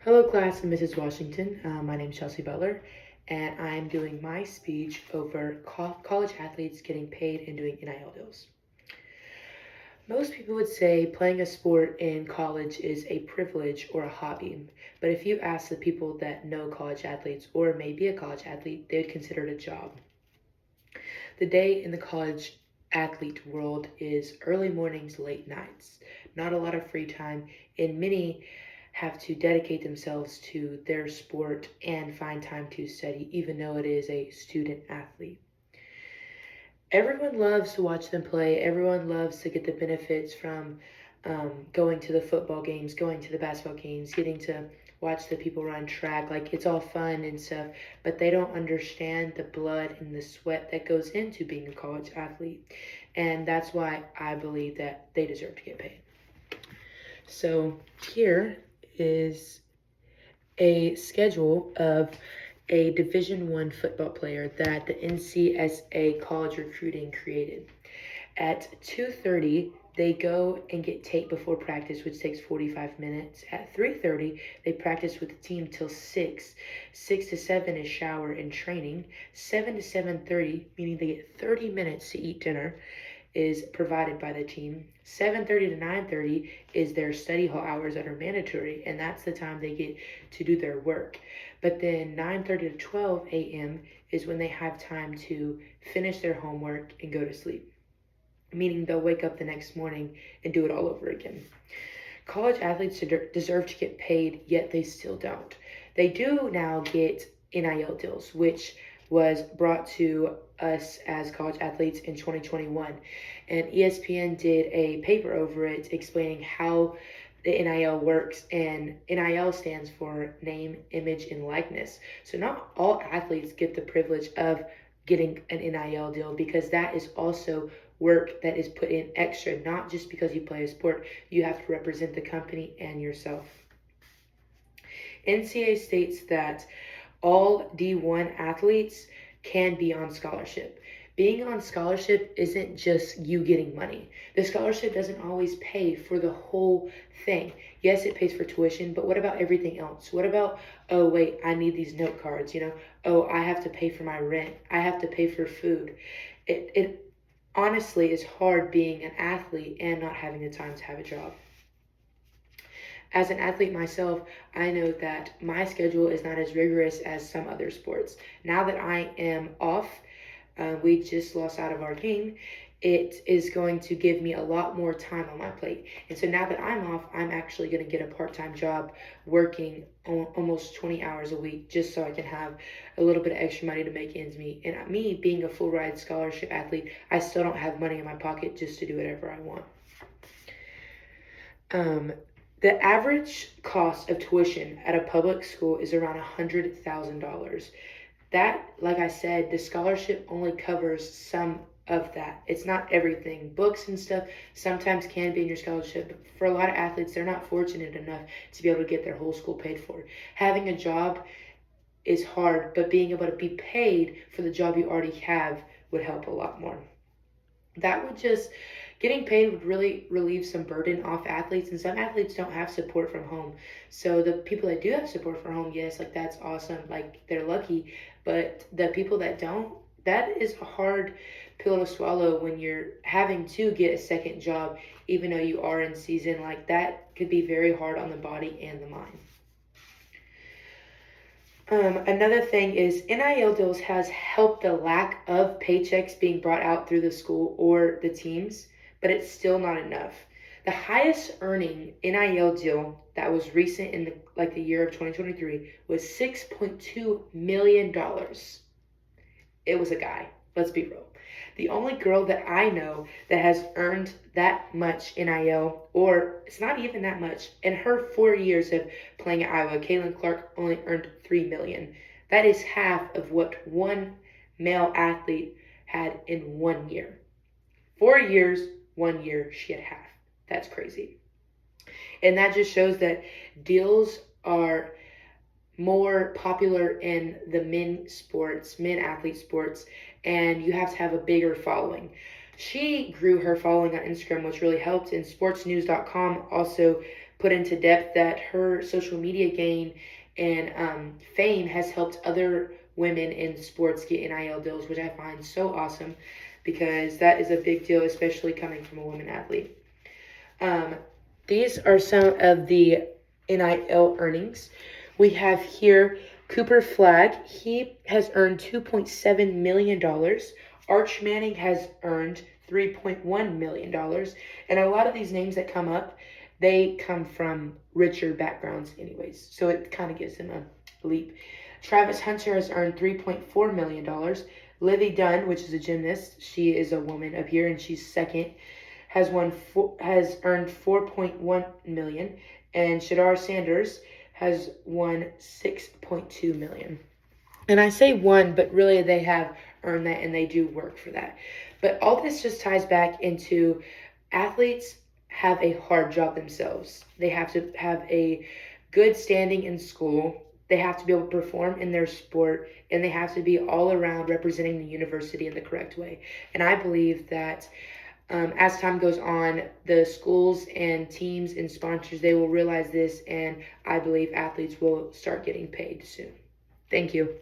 Hello, class of Mrs. Washington. My name is Chelsea Butler, and I'm doing my speech over college athletes getting paid and doing NIL deals. Most people would say playing a sport in college is a privilege or a hobby, but if you ask the people that know college athletes or maybe a college athlete, they would consider it a job. The day in the college athlete world is early mornings, late nights, not a lot of free time, and many have to dedicate themselves to their sport and find time to study, even though it is a student athlete. Everyone loves to watch them play. Everyone loves to get the benefits from going to the football games, going to the basketball games, getting to watch the people run track. Like, it's all fun and stuff, but they don't understand the blood and the sweat that goes into being a college athlete. And that's why I believe that they deserve to get paid. So here is a schedule of a Division I football player that the NCSA college recruiting created. At 2:30, they go and get tape before practice, which takes 45 minutes. At 3:30, they practice with the team till 6. 6 to 7 is shower and training. 7 to 7:30, meaning they get 30 minutes to eat dinner, is provided by the team. 7:30 to 9:30 is their study hall hours that are mandatory, and that's the time they get to do their work. But then 9:30 to 12 a.m. is when they have time to finish their homework and go to sleep, meaning they'll wake up the next morning and do it all over again. College athletes deserve to get paid, yet they still don't. They do now get NIL deals, which was brought to us as college athletes in 2021. And ESPN did a paper over it explaining how the NIL works, and NIL stands for name, image, and likeness. So not all athletes get the privilege of getting an NIL deal, because that is also work that is put in extra. Not just because you play a sport, you have to represent the company and yourself. NCAA states that all D1 athletes can be on scholarship. Being on scholarship isn't just you getting money. The scholarship doesn't always pay for the whole thing. Yes, it pays for tuition, but what about everything else? What about, oh wait, I need these note cards, Oh, I have to pay for my rent. I have to pay for food. It honestly is hard being an athlete and not having the time to have a job. As an athlete myself, I know that my schedule is not as rigorous as some other sports. Now that I am off, we just lost out of our game, it is going to give me a lot more time on my plate. And so now that I'm off, I'm actually going to get a part-time job working almost 20 hours a week, just so I can have a little bit of extra money to make ends meet. And me being a full ride scholarship athlete, I still don't have money in my pocket just to do whatever I want. The average cost of tuition at a public school is around $100,000. That, like I said, the scholarship only covers some of that. It's not everything. Books and stuff sometimes can be in your scholarship, but for a lot of athletes, they're not fortunate enough to be able to get their whole school paid for. Having a job is hard, but being able to be paid for the job you already have would help a lot more. Getting paid would really relieve some burden off athletes, and some athletes don't have support from home. So the people that do have support from home, yes, like that's awesome, like they're lucky. But the people that don't, that is a hard pill to swallow when you're having to get a second job, even though you are in season. Like, that could be very hard on the body and the mind. Another thing is NIL deals has helped the lack of paychecks being brought out through the school or the teams, but it's still not enough. The highest earning NIL deal that was recent in the year of 2023 was $6.2 million. It was a guy. Let's be real. The only girl that I know that has earned that much NIL, or it's not even that much, in her 4 years of playing at Iowa, Caitlin Clark only earned $3 million. That is half of what one male athlete had in 1 year. 4 years, 1 year, she had half. That's crazy. And that just shows that deals are more popular in the men athlete sports, and you have to have a bigger following. She grew her following on Instagram, which really helped, and sportsnews.com also put into depth that her social media gain and fame has helped other women in sports get NIL deals, which I find so awesome because that is a big deal, especially coming from a woman athlete. These are some of the NIL earnings. We have here Cooper Flagg. He has earned $2.7 million. Arch Manning has earned $3.1 million. And a lot of these names that come up, they come from richer backgrounds anyways. So it kind of gives them a leap. Travis Hunter has earned $3.4 million. Livy Dunn, which is a gymnast, she is a woman up here and she's second, has earned 4.1 million, and Shadar Sanders has won 6.2 million. And I say won, but really they have earned that and they do work for that. But all this just ties back into athletes have a hard job themselves. They have to have a good standing in school. They have to be able to perform in their sport, and they have to be all around representing the university in the correct way. And I believe that as time goes on, the schools and teams and sponsors, they will realize this, and I believe athletes will start getting paid soon. Thank you.